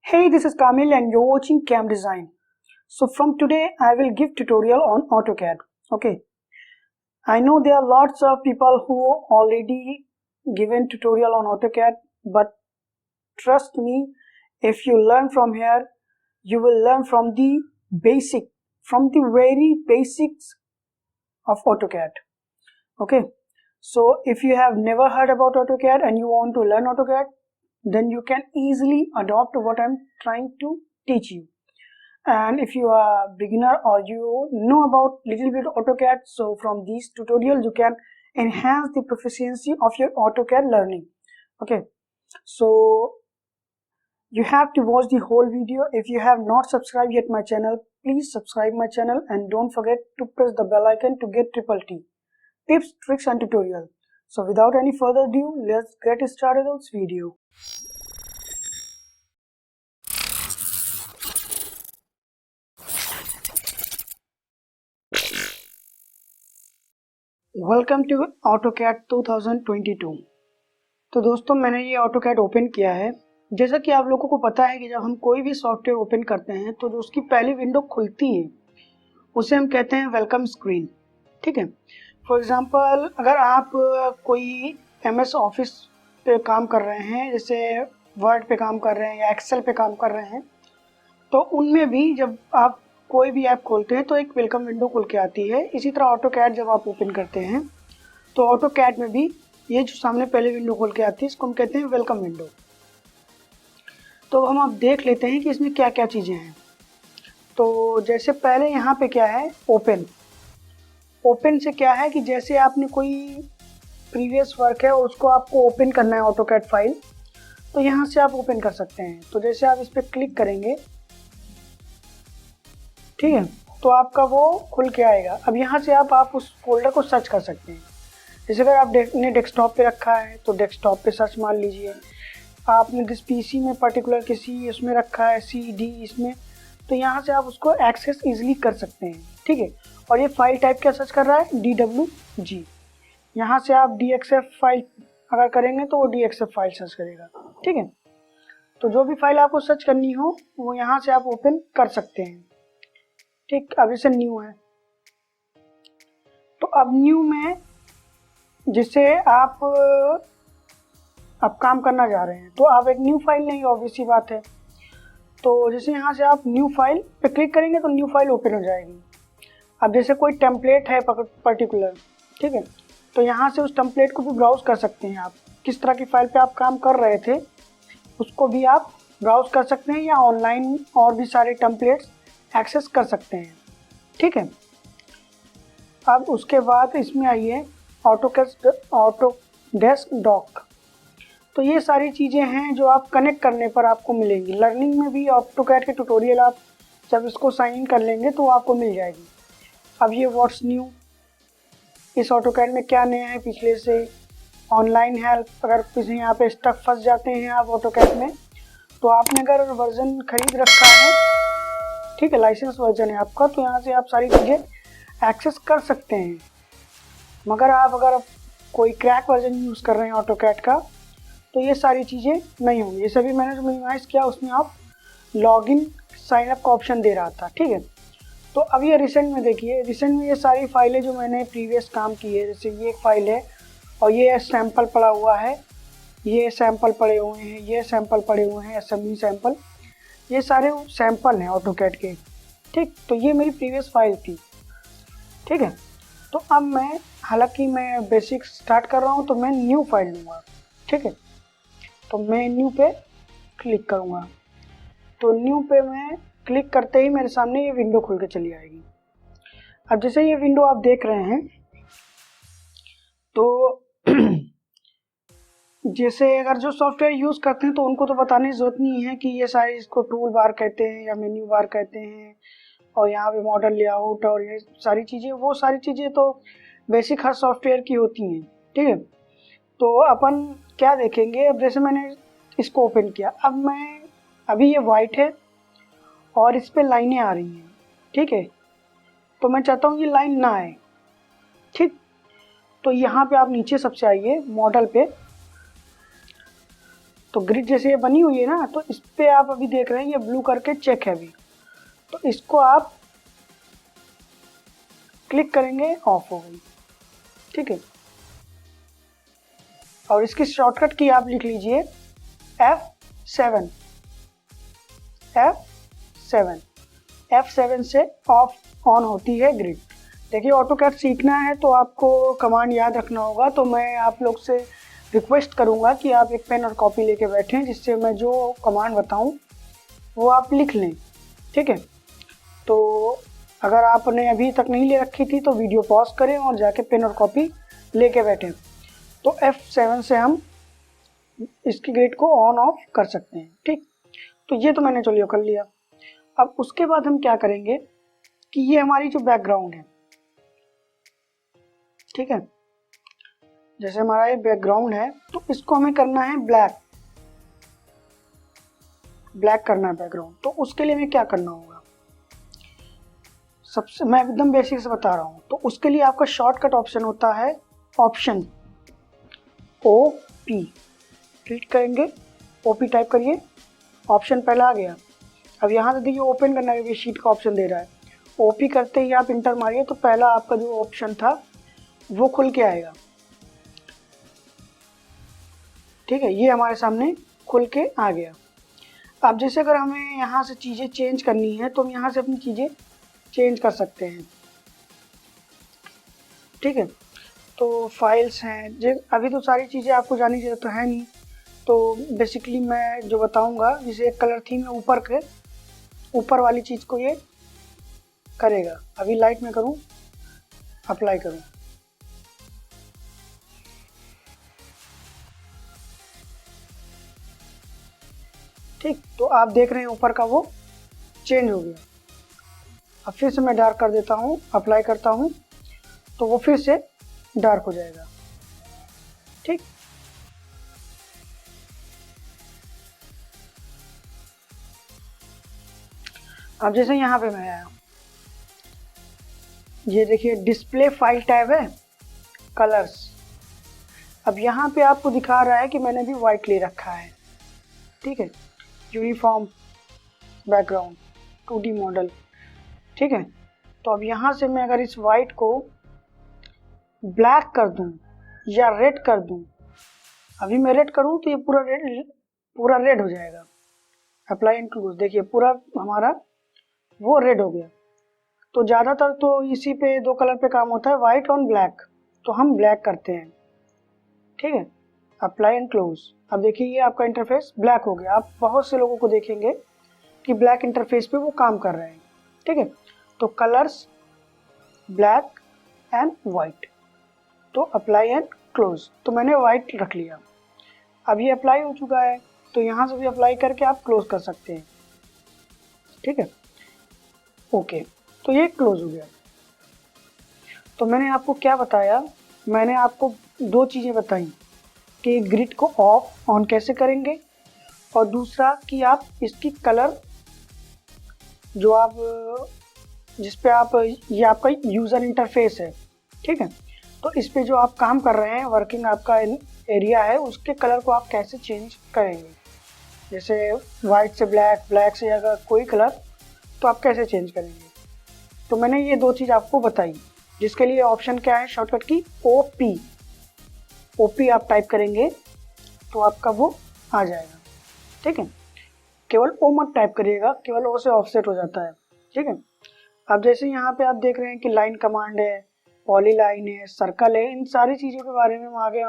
Hey, this is Kamil and you're watching Cam Design. So from today, I will give tutorial on AutoCAD. Okay. I know there are lots of people who already given tutorial on AutoCAD, but trust me, if you learn from here, you will learn from the very basics of AutoCAD. Okay. So if you have never heard about AutoCAD and you want to learn AutoCAD, then you can easily adopt what I'm trying to teach you. And if you are a beginner or you know about little bit AutoCAD, so from these tutorials you can enhance the proficiency of your AutoCAD learning. Okay, so you have to watch the whole video. If you have not subscribed yet my channel, please subscribe my channel and don't forget to press the bell icon to get triple T tips, tricks and tutorial. So without any further ado, let's get started on this video. Welcome to AutoCAD 2022। तो दोस्तों मैंने ये AutoCAD open किया है। जैसा कि आप लोगों को पता है कि जब हम कोई भी सॉफ्टवेयर ओपन करते हैं तो जो उसकी पहली विंडो खुलती है उसे हम कहते हैं वेलकम स्क्रीन। ठीक है, फॉर एग्जांपल अगर आप कोई MS ऑफिस पे काम कर रहे हैं, जैसे वर्ड पे काम कर रहे हैं या एक्सेल पे काम कर रहे हैं, तो उनमें भी जब आप कोई भी ऐप खोलते हैं तो एक वेलकम विंडो खुल के आती है। इसी तरह AutoCAD जब आप ओपन करते हैं तो AutoCAD में भी ये जो सामने पहले विंडो खोल के आती है इसको हम कहते हैं वेलकम विंडो। तो हम आप देख लेते हैं कि इसमें क्या क्या चीज़ें हैं। तो जैसे पहले यहाँ पे क्या है, ओपन से क्या है कि जैसे आपने कोई प्रीवियस वर्क है और उसको आपको ओपन करना है AutoCAD फाइल, तो यहाँ से आप ओपन कर सकते हैं। तो जैसे आप इस पर क्लिक करेंगे, ठीक है, तो आपका वो खुल के आएगा। अब यहाँ से आप उस फोल्डर को सर्च कर सकते हैं। जैसे अगर आपने डेस्कटॉप पे रखा है तो डेस्कटॉप पे सर्च मार लीजिए। आपने जिस पीसी में पर्टिकुलर किसी इसमें रखा है CD इसमें, तो यहाँ से आप उसको एक्सेस इजीली कर सकते हैं। ठीक है, और ये फाइल टाइप क्या सर्च कर रहा है, DWG। यहाँ से आप DXF फाइल अगर करेंगे तो वो DXF फाइल सर्च करेगा। ठीक है, तो जो भी फाइल आपको सर्च करनी हो वो यहाँ से आप ओपन कर सकते हैं। ठीक, अब इसे न्यू है तो अब न्यू में जिससे आप अब काम करना जा रहे हैं तो आप एक न्यू फाइल लेंगे, ऑब्वियस सी बात है। तो जैसे यहाँ से आप न्यू फाइल पे क्लिक करेंगे तो न्यू फाइल ओपन हो जाएगी। अब जैसे कोई टेम्पलेट है पर्टिकुलर, ठीक है, तो यहाँ से उस टेम्पलेट को भी ब्राउज कर सकते हैं। आप किस तरह की फाइल पे आप काम कर रहे थे उसको भी आप ब्राउज कर सकते हैं या ऑनलाइन और भी सारे टेम्पलेट्स एक्सेस कर सकते हैं। ठीक है, अब उसके बाद इसमें आइए ऑटोडेस्क डॉक। तो ये सारी चीज़ें हैं जो आप कनेक्ट करने पर आपको मिलेंगी। लर्निंग में भी AutoCAD के ट्यूटोरियल आप जब इसको साइन इन कर लेंगे तो आपको मिल जाएगी। अब ये व्हाट्स न्यू, इस AutoCAD में क्या नया है पिछले से। ऑनलाइन हेल्प, अगर किसी यहाँ पे स्टक फंस जाते हैं आप AutoCAD में, तो आपने अगर वर्जन खरीद रखा है, ठीक है, लाइसेंस वर्जन है आपका, तो यहाँ से आप सारी चीज़ें एक्सेस कर सकते हैं। मगर आप अगर कोई क्रैक वर्जन यूज़ कर रहे हैं AutoCAD का तो ये सारी चीज़ें नहीं होंगी। ये सभी मैंने जो मिनिमाइज़ किया उसमें आप लॉगिन साइन अप का ऑप्शन दे रहा था। ठीक है, तो अब ये रिसेंट में देखिए, रिसेंट में ये सारी फाइलें जो मैंने प्रीवियस काम की है, जैसे ये एक फाइल है और ये सैम्पल पड़ा हुआ है, ये सैम्पल पड़े हुए हैं, ये सैम्पल पड़े हुए हैं, असेंबली सैम्पल, ये सारे सैंपल हैं AutoCAD के। ठीक, तो ये मेरी प्रीवियस फाइल थी। ठीक है, तो अब मैं, हालांकि मैं बेसिक स्टार्ट कर रहा हूँ तो मैं न्यू फाइल लूँगा। ठीक है, तो मैं न्यू पे क्लिक करूँगा। तो न्यू पे मैं क्लिक करते ही मेरे सामने ये विंडो खुल के चली आएगी। अब जैसे ये विंडो आप देख रहे हैं तो जैसे अगर जो सॉफ्टवेयर यूज़ करते हैं तो उनको तो बताने की ज़रूरत नहीं है कि ये सारे इसको टूल बार कहते हैं या मेन्यू बार कहते हैं, और यहाँ पे मॉडल लेआउट और ये सारी चीज़ें, वो सारी चीज़ें तो बेसिक हर सॉफ्टवेयर की होती हैं। ठीक है, तो अपन क्या देखेंगे, अब जैसे मैंने इसको ओपन किया, अभी ये वाइट है और इस पर लाइनें आ रही हैं। ठीक है, तो मैं चाहता हूँ ये लाइन ना आए। ठीक, तो यहाँ पे आप नीचे सबसे आइए मॉडल पे, तो ग्रिड जैसे ये बनी हुई है ना, तो इस पे आप अभी देख रहे हैं ये ब्लू करके चेक है अभी, तो इसको आप क्लिक करेंगे, ऑफ हो गई। ठीक है, और इसकी शॉर्टकट की आप लिख लीजिए F7। F7 F7 से ऑफ ऑन होती है ग्रिड। देखिए ऑटोकैड सीखना है तो आपको कमांड याद रखना होगा, तो मैं आप लोग से रिक्वेस्ट करूंगा कि आप एक पेन और कॉपी लेके बैठें, जिससे मैं जो कमांड बताऊं वो आप लिख लें। ठीक है, तो अगर आपने अभी तक नहीं ले रखी थी तो वीडियो पॉज करें और जाके पेन और कॉपी लेके बैठें। तो F7 से हम इसकी ग्रिड को ऑन ऑफ कर सकते हैं। ठीक, तो ये तो मैंने चलिए कर लिया। अब उसके बाद हम क्या करेंगे कि ये हमारी जो बैकग्राउंड है, ठीक है, जैसे हमारा ये बैकग्राउंड है तो इसको हमें करना है ब्लैक करना है बैकग्राउंड। तो उसके लिए हमें क्या करना होगा, सबसे मैं एकदम बेसिक से बता रहा हूँ। तो उसके लिए आपका शॉर्टकट ऑप्शन होता है ऑप्शन OP, क्लिक करेंगे, OP टाइप करिए, ऑप्शन पहला आ गया। अब यहाँ से देखिए ओपन करना है, शीट का ऑप्शन दे रहा है। OP करते ही आप इंटर मारिए तो पहला आपका जो ऑप्शन था वो खुल के आएगा। ठीक है, ये हमारे सामने खुल के आ गया। अब जैसे अगर हमें यहाँ से चीज़ें चेंज करनी है तो हम यहाँ से अपनी चीज़ें चेंज कर सकते हैं। ठीक है, तो फाइल्स हैं, जो अभी तो सारी चीज़ें आपको जानने की जरूरत तो है नहीं, तो बेसिकली मैं जो बताऊंगा, जैसे एक कलर थीम है ऊपर वाली चीज़ को ये करेगा। अभी लाइट में करूँ, अप्लाई करूँ, ठीक, तो आप देख रहे हैं ऊपर का वो चेंज हो गया। अब फिर से मैं डार्क कर देता हूँ, अप्लाई करता हूँ तो वो फिर से डार्क हो जाएगा। ठीक, अब जैसे यहाँ पे मैं आया, ये देखिए डिस्प्ले फाइल टैब है, कलर्स। अब यहाँ पे आपको दिखा रहा है कि मैंने भी वाइट ले रखा है। ठीक है, यूनिफॉर्म बैकग्राउंड 2D मॉडल। ठीक है, तो अब यहाँ से मैं अगर इस वाइट को ब्लैक कर दूं या रेड कर दूं, अभी मैं रेड करूं तो ये पूरा रेड हो जाएगा। अप्लाई एंड क्लोज, देखिए पूरा हमारा वो रेड हो गया। तो ज़्यादातर तो इसी पे दो कलर पे काम होता है, वाइट और ब्लैक, तो हम ब्लैक करते हैं। ठीक है, अप्लाई एंड क्लोज। अब देखिए ये आपका इंटरफेस ब्लैक हो गया। आप बहुत से लोगों को देखेंगे कि ब्लैक इंटरफेस पे वो काम कर रहे हैं। ठीक है, तो कलर्स ब्लैक एंड वाइट, तो अप्लाई एंड क्लोज, तो मैंने वाइट रख लिया। अब ये अप्लाई हो चुका है, तो यहाँ से भी अप्लाई करके आप क्लोज कर सकते हैं। ठीक है, ओके, तो ये क्लोज हो गया। तो मैंने आपको क्या बताया, मैंने आपको दो चीज़ें बताई कि ग्रिड को ऑफ ऑन कैसे करेंगे, और दूसरा कि आप इसकी कलर जो आप जिस पे आप, ये आपका यूज़र इंटरफेस है। ठीक है, तो इस पे जो आप काम कर रहे हैं, वर्किंग आपका एरिया है, उसके कलर को आप कैसे चेंज करेंगे। जैसे वाइट से ब्लैक, ब्लैक से अगर कोई कलर, तो आप कैसे चेंज करेंगे। तो मैंने ये दो चीज़ आपको बताई, जिसके लिए ऑप्शन क्या है शॉर्टकट की OP आप टाइप करेंगे तो आपका वो आ जाएगा। ठीक है, केवल O मत टाइप करिएगा, केवल O से ऑफसेट हो जाता है। ठीक है, अब जैसे यहाँ पे आप देख रहे हैं कि लाइन कमांड है, पॉलीलाइन है, सर्कल है, इन सारी चीज़ों के बारे में हम आगे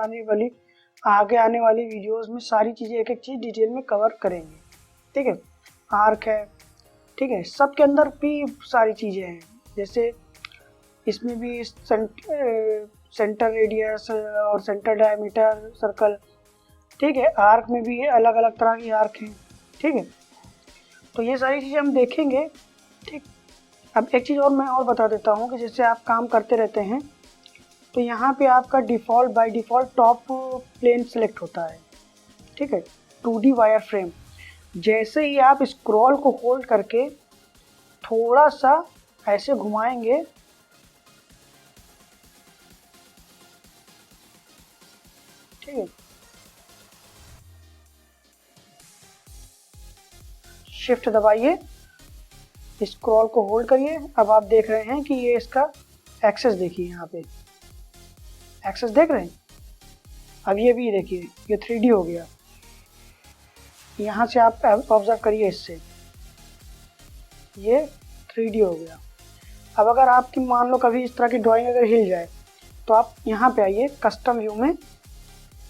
आने वाली वीडियोस में सारी चीज़ें एक एक चीज़ डिटेल में कवर करेंगे। ठीक है, आर्क है, ठीक है, सबके अंदर भी सारी चीज़ें हैं, जैसे इसमें भी सेंटर रेडियस और सेंटर डायमीटर सर्कल। ठीक है, आर्क में भी अलग अलग तरह की आर्क हैं। ठीक है, तो ये सारी चीज़ें हम देखेंगे। ठीक, अब एक चीज़ और मैं और बता देता हूँ कि जैसे आप काम करते रहते हैं तो यहाँ पे आपका by default top plane select होता है। ठीक है, 2D वायर फ्रेम। जैसे ही आप स्क्रॉल को होल्ड करके थोड़ा सा ऐसे घुमाएंगे, ठीक है, शिफ्ट दबाइए, स्क्रॉल को होल्ड करिए। अब आप देख रहे हैं कि ये इसका एक्सेस देखिए, यहाँ पे एक्सेस देख रहे हैं। अब ये भी देखिए, ये 3D हो गया। यहाँ से आप ऑब्जर्व करिए, इससे ये 3D हो गया। अब अगर आपकी मान लो कभी इस तरह की ड्राइंग अगर हिल जाए तो आप यहाँ पे आइए कस्टम व्यू में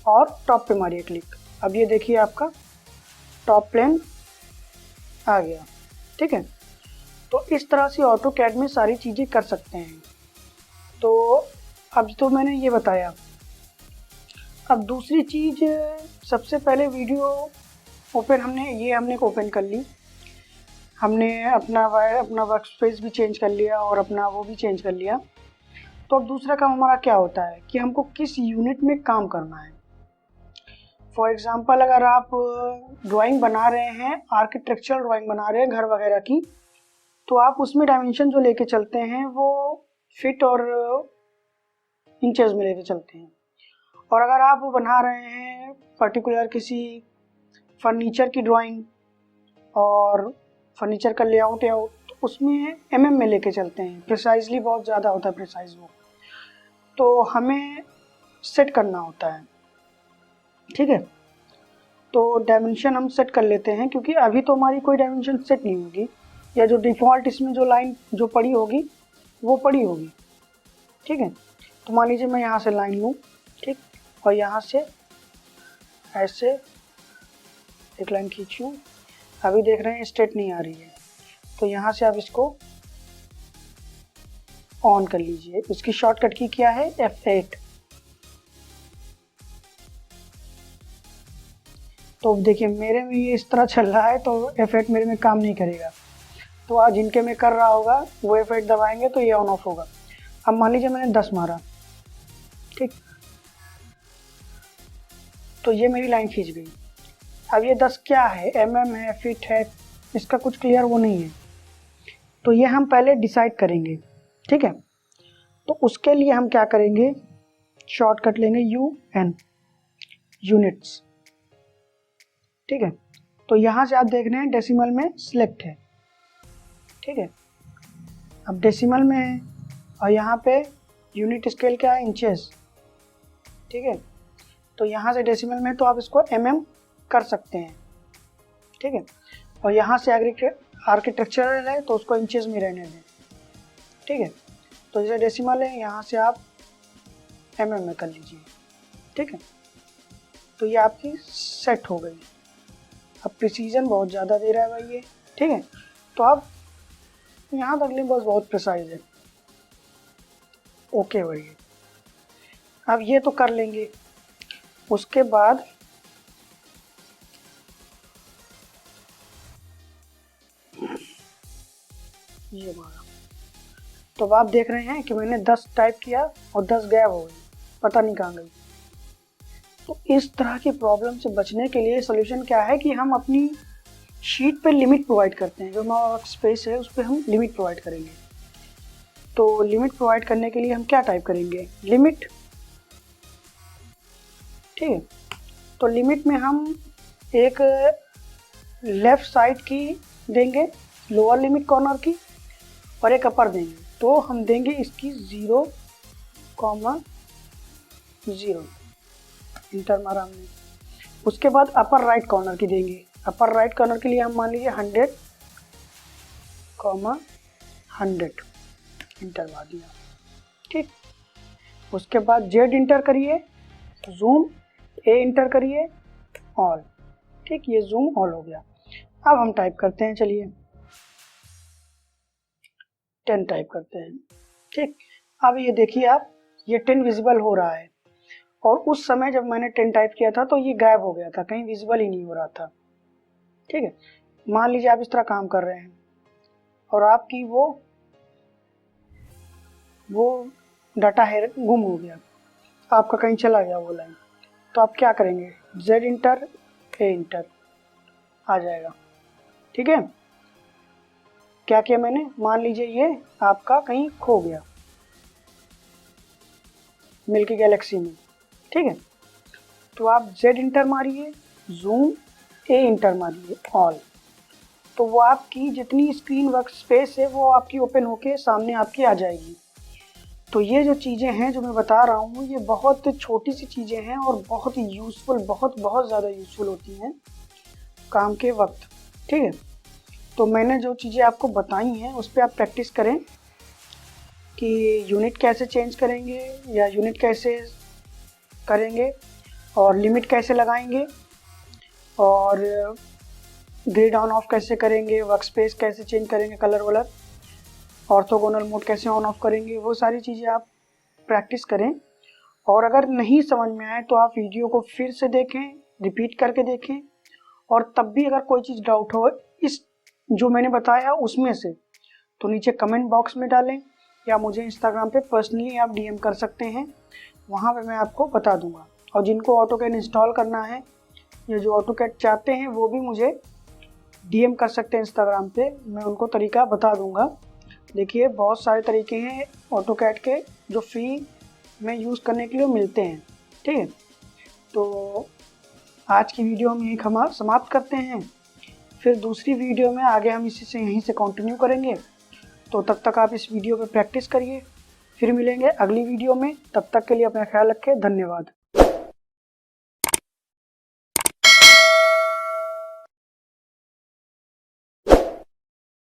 और टॉप पे मारिए क्लिक। अब ये देखिए आपका टॉप प्लेन आ गया। ठीक है, तो इस तरह से ऑटोकैड में सारी चीज़ें कर सकते हैं। तो अब तो मैंने ये बताया। अब दूसरी चीज़, सबसे पहले वीडियो ओपन हमने ओपन कर ली, हमने अपना वर्क स्पेस भी चेंज कर लिया और अपना वो भी चेंज कर लिया। तो अब दूसरा काम हमारा क्या होता है कि हमको किस यूनिट में काम करना है। फॉर एग्ज़ाम्पल, अगर आप ड्राइंग बना रहे हैं, आर्किटेक्चरल ड्राइंग बना रहे हैं घर वगैरह की, तो आप उसमें डायमेंशन जो लेके चलते हैं वो फिट और इंचेस में लेके चलते हैं। और अगर आप बना रहे हैं पर्टिकुलर किसी फर्नीचर की ड्राइंग और फर्नीचर का लेआउट या तो उसमें में लेके चलते हैं, प्रिसाइजली बहुत ज़्यादा होता है प्रिसाइज वो, तो हमें सेट करना होता है। ठीक है, तो डायमेंशन हम सेट कर लेते हैं, क्योंकि अभी तो हमारी कोई डायमेंशन सेट नहीं होगी, या जो डिफ़ॉल्ट इसमें जो लाइन जो पड़ी होगी वो पड़ी होगी। ठीक है, तो मान लीजिए मैं यहाँ से लाइन लूँ, ठीक, और यहाँ से ऐसे एक लाइन खींचूँ। अभी देख रहे हैं स्ट्रेट नहीं आ रही है, तो यहाँ से आप इसको ऑन कर लीजिए। इसकी शॉर्टकट की क्या है, F8। तो देखिए मेरे में ये इस तरह चल रहा है, तो F8 मेरे में काम नहीं करेगा। तो आज जिनके में कर रहा होगा वो F8 दबाएंगे तो ये ऑन ऑफ होगा। अब मान लीजिए मैंने 10 मारा, ठीक, तो ये मेरी लाइन खींच गई। अब ये 10 क्या है, है, फिट है, इसका कुछ क्लियर वो नहीं है। तो ये हम पहले डिसाइड करेंगे। ठीक है, तो उसके लिए हम क्या करेंगे, शॉर्टकट लेंगे UN, यूनिट्स। ठीक है, तो यहाँ से आप देख रहे हैं डेसिमल में सिलेक्ट है। ठीक है, अब डेसिमल में है और यहाँ पे यूनिट स्केल क्या है, इंचेस। ठीक है, तो यहाँ से डेसिमल में तो आप इसको कर सकते हैं। ठीक है, और यहाँ से आर्किटेक्चरल है तो उसको इंचेस में रहने दें। ठीक है, तो जैसे डेसिमल है यहाँ से आप में कर लीजिए। ठीक है, तो ये आपकी सेट हो गई। अब प्रिसीजन बहुत ज़्यादा दे रहा है भाई ये। ठीक है, तो आप यहाँ तक लें, बस बहुत प्रिसाइज है। ओके भाई, अब ये तो कर लेंगे। उसके बाद ये मारा, तो अब आप देख रहे हैं कि मैंने 10 टाइप किया और 10 गायब हो गई, पता नहीं कहाँ गई। तो इस तरह की प्रॉब्लम से बचने के लिए सोल्यूशन क्या है कि हम अपनी शीट पे लिमिट प्रोवाइड करते हैं। जो हमारा वर्क स्पेस है उस पर हम लिमिट प्रोवाइड करेंगे। तो लिमिट प्रोवाइड करने के लिए हम क्या टाइप करेंगे, लिमिट। ठीक है, तो लिमिट में हम एक लेफ़्ट साइड की देंगे, लोअर लिमिट कॉर्नर की, और एक अपर देंगे। तो हम देंगे इसकी 0,0, इंटर मारा हमने। उसके बाद अपर राइट कॉर्नर की देंगे। अपर राइट कॉर्नर के लिए हम मान लीजिए 100, 100, इंटर मार दिया। ठीक, उसके बाद Z इंटर करिए, जूम, A इंटर करिए, ऑल। ठीक, ये जूम ऑल हो गया। अब हम टाइप करते हैं, चलिए 10 टाइप करते हैं। ठीक, अब ये देखिए आप, ये 10 विजिबल हो रहा है, और उस समय जब मैंने 10 टाइप किया था तो ये गायब हो गया था, कहीं विजिबल ही नहीं हो रहा था। ठीक है, मान लीजिए आप इस तरह काम कर रहे हैं और आपकी वो डाटा है गुम हो गया, आपका कहीं चला गया वो लाइन, तो आप क्या करेंगे, Z इंटर, A इंटर, आ जाएगा। ठीक है, क्या किया मैंने, मान लीजिए ये आपका कहीं खो गया मिल्की गैलेक्सी में। ठीक है, तो आप Z इंटर मारिए, जूम, A इंटर मारिए, ऑल, तो वो आपकी जितनी स्क्रीन वर्क स्पेस है वो आपकी ओपन होके सामने आपकी आ जाएगी। तो ये जो चीज़ें हैं जो मैं बता रहा हूँ, ये बहुत छोटी सी चीज़ें हैं और बहुत ही यूज़फुल, बहुत ज़्यादा यूज़फुल होती हैं काम के वक्त। ठीक है, तो मैंने जो चीज़ें आपको बताई हैं उस पर आप प्रैक्टिस करें कि यूनिट कैसे चेंज करेंगे या यूनिट कैसे करेंगे और लिमिट कैसे लगाएंगे और ग्रिड ऑन ऑफ कैसे करेंगे, वर्क स्पेस कैसे चेंज करेंगे, कलर वलर, ऑर्थोगोनल मोड कैसे ऑन ऑफ करेंगे, वो सारी चीज़ें आप प्रैक्टिस करें। और अगर नहीं समझ में आए तो आप वीडियो को फिर से देखें, रिपीट करके देखें, और तब भी अगर कोई चीज़ डाउट हो इस जो मैंने बताया उसमें से, तो नीचे कमेंट बॉक्स में डालें या मुझे इंस्टाग्राम पे पर्सनली आप डीएम कर सकते हैं, वहाँ पे मैं आपको बता दूंगा। और जिनको ऑटोकैड इंस्टॉल करना है या जो ऑटोकैड चाहते हैं वो भी मुझे डीएम कर सकते हैं इंस्टाग्राम पे, मैं उनको तरीका बता दूंगा। देखिए बहुत सारे तरीके हैं ऑटोकैड के जो फ्री में यूज़ करने के लिए मिलते हैं। ठीक है, तो आज की वीडियो हम यहीं समाप्त करते हैं, फिर दूसरी वीडियो में आगे हम इसी से यहीं से कंटिन्यू करेंगे। तो तब तक आप इस वीडियो पे प्रैक्टिस करिए, फिर मिलेंगे अगली वीडियो में। तब तक के लिए अपना ख्याल रखें, धन्यवाद।